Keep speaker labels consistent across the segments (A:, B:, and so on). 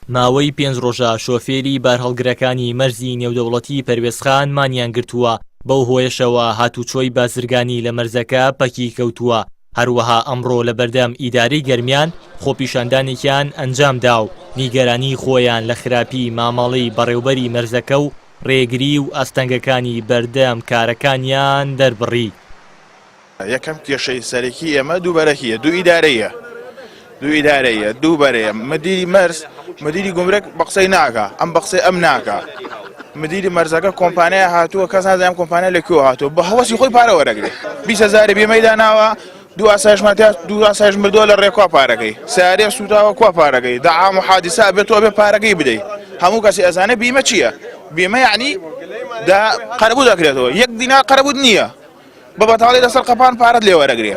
A: ماوەی 5 ڕۆژە شۆفێری بارهەڵگرەکانی مەرزی نێودەوڵەتی پەروێزخان مانیان گرتووە بەو هۆیشەوە هاتوچۆی بازرگانی لە مەرزەکە پەکی کەوتووە. هەروەها ئەمڕۆ لە بەردەم ئیدارەی گەرمیان خۆپیشاندانێکیان ئەنجامدا و نیگەرانی خۆیان لە خراپی مامەڵەی بەڕێوەبەری مەرزەکە و ڕێگری و ئەستەنگەکانی بەردەم کارەکانیان دەربڕی.
B: یەکەم کێشەی سەرەکی ئێمە دووبەرەکیە، دوو ئیدارەیە دووبەرەیە. مدیری مەرز مدیری گومرک بە قسەی ناکە، ئەم بە قسەی ئەم ناکە. مدیری مەرزەکە کۆمپانیای هاتووە، کەس نازانم کۆمپانیا لەکوێ هاتووە، بە هەوەسی خۆی پارە وەرەگرێ. 20,000 بێمەی داناوە، دوو ئاسایش مردووە لە ڕێکوا پارەکەی، سیارێ سوتاوە کوا پارەکەی، دەعام و حادیسا بێتەوە بێ پارەکەی بدەیت. هەموو کەسی ئەزانێ بیمە چییە؟ بیمە یعنی قەرەبوو دەکرێتەوە، 1 دینار قەرەبوو نییە. بە بەتاڵی لەسەر قەپان پارەت لێ وەرەگرێ،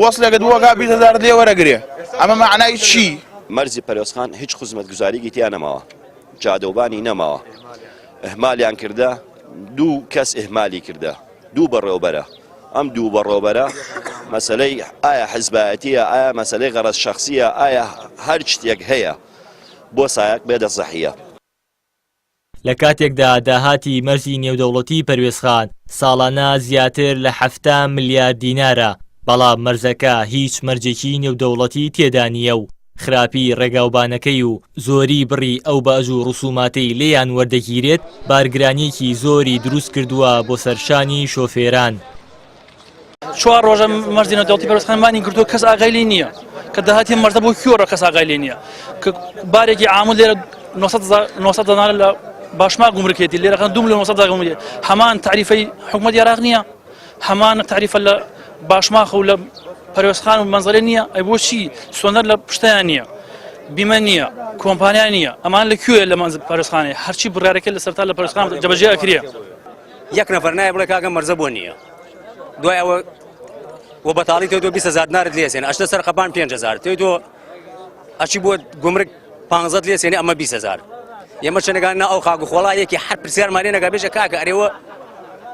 B: وەسلێکە دووەگا 20,000 لێ وەرەگرێ. ئەمە معنای چی؟
C: مەرزی پەروێزخان هیچ خزمەتگوزاریی تیا نەماوە، جادەوبانی نەماوە، ئەهمالیان کردە، دوو کەس ئەهمالی کردە، دوو بەڕێوەبەرە. ئەم دوو بەڕێوەبەرە مەسەلەی ئایا حیزبایەتیە، ئایا مەسەلەی غەرەز شەخسیە، ئایا هەر شتێک هەیە بۆ سایەک بێدە زەحیە.
A: لە کاتێکدا داهاتی مەرزی نێودەوڵەتی پەروێزخان ساڵانە زیاتر لە 7 ملیارد دینارە، بەڵام مەرزەکە هیچ مەرجێکی نێودەوڵەتی تێدا نییە و خراپی ڕێگاوبانەکەی و زۆری بڕی ئەو بەئەج و ڕوسوماتەی لێیان وەردەگیرێت بارگرانیەکی زۆری دروست کردووە بۆ سەرشانی شۆفێران.
D: 4 ڕۆژە مەرزی نێودەوڵەتی پەروێزخانمانی کردووە، کەس ئاگای لێ نییە کە داهاتی مەرزە بۆ کیۆڕە، کەس ئاگای لێ نییە کە بارێکی عامل لێرە 900 دینار لە باشما گومرکێتی لێرە 2 ملیۆن 900 گومرکێت. هەمان تعریفەی حکوومەتی عێراق نییە، هەمان تعریفە لە باشماخە و لە پەروێزخان و مەنزەرە نییە. ئەی بۆچی سۆنەر لە پشتیان نییە، بیمە نییە، کۆمپانیا نییە؟ ئەمان لەکوێ لە پەروێزخانێ هەرچی بڕارەکە لە سەرتا لە پەروێزخان جەبەجێ ئەکرێ.
E: یەک نەفەر نایە بڵێ کاکە مەرزە بۆ نییە، دوای ئەوە وە بەتاڵی تۆ 20,000 دینارت لێسێن، ئەشتە سەر قەپان 5,000 تۆ ئەچی بۆ گومرک 15 لێسێنی، ئەمە 20,000. ئێمە چەنەگاننا ئەو خاک و خۆڵایەکی هەر پرسیارمانێ نەگا بێژە کاکە ئەرێوە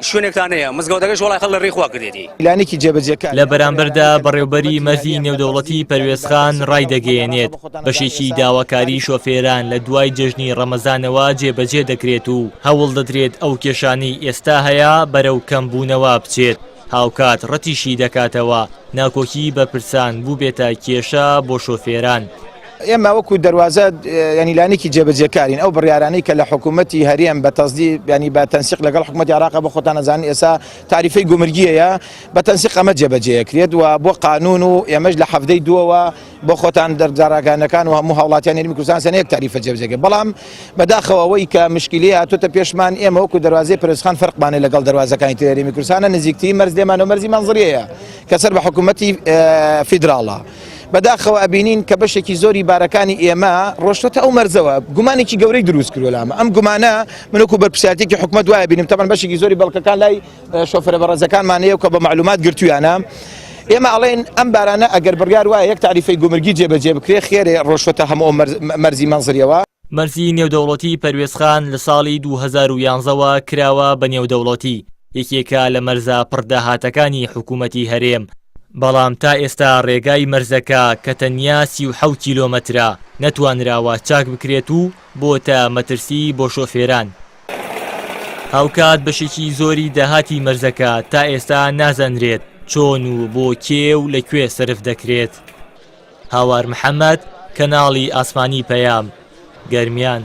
E: شوێنێکتانەیە مزگەوتەکەش وڵای خەڵ لە ڕێخوا کردێتی.
F: لانێکی جێبەجێکە
A: لە بەرامبەردا بەڕێوەبەری مەرزی نێودەوڵەتی پەروێزخان ڕایدەگەیەنێت بەشێکی داواکاری شۆفێران لە دوای جەژنی ڕەمەزانەوە جێبەجێ دەکرێت و هەوڵ دەدرێت ئەو کێشانەی ئێستا هەیە بەرەو کەمبوونەوە بچێت. هاوکات ڕەتیشی دەکاتەوە ناکۆکی بەپرسان بوو بێتە کێشە بۆ شۆفێران.
F: ئێمە وەکو دەواازە ینی لانێکی جێبەجێکارین، ئەو بڕیارانەی کە لە حکوومەتی هەرێم بە تەزدی ینی بە تەنسیق لەگەڵ حکوومەتی عێراق بە خۆتان نەزانین ئێستا تاریفەی گومرگیەیە بە تەنسیق ئەمە جێبەجێکرێت و بۆ قانون و ئێمەش لە هەفتەی دووەوە بۆ خۆتان دەرجاراگانەکان و هەموو هاوڵاتیان هەرێمی کوردستان سەنەیەک تاریفە جێبەجێکرێت. بەڵام بەداخەوەی کە مشکلی هاتوۆتە پێشمان ئێمە وەکو دەواازەی پەروێزخان فەرقمانێ لەگەڵ دەواازەکانی تر هەرێمی کوردستانە نزیکترین مەرز لێمانەوە مەرزی مەنزەریەیە کە سەر بە حکوومەتی فیدراڵە. بەداخەوە ئەبینین کە بەشێکی زۆری بارەکانی ئێمە ڕۆشتە ئەو مەرزەوە گومانێکی گەورەی دروست کردووە لامە. ئەم گومانە منوەکو بەرپرسیارەتێکی حکوومەت وایە بینیم تەمان بەشێکی زۆری بەڵکەکان لای شۆفەرە بەڕێزەکانمانەیە کە بە معلومات گرتوویانە. ئێمە ئەڵێن ئەم بارانە ئەگەر بڕیار وایە یەک تاریفەی گومرگی جێبەجێ بکرێ خێرێ ڕۆشتە هەموو مەرزی مەنزەریەوە.
A: مەرزی نێودەوڵەتی پەروێزخان لە ساڵی 2011ەوە کراوە بە نێودەوڵەتی، یەکێکە لە مەرزە پڕداهاتەکانی حکوومەتی هەرێم. بەڵام تا ئێستا ڕێگای مەرزەکە کە تەنیا 37 کیلۆمەترە نەتوانراوە چاک بکرێت و بۆتە مەترسی بۆ شۆفێران. هاوکات بەشێکی زۆری داهاتی مەرزەکە تا ئێستا نازانرێت چۆن و بۆ کێ و لەکوێ سرف دەکرێت. هاوار محەممەد، کەناڵی ئاسمانی پەیام، گەرمیان.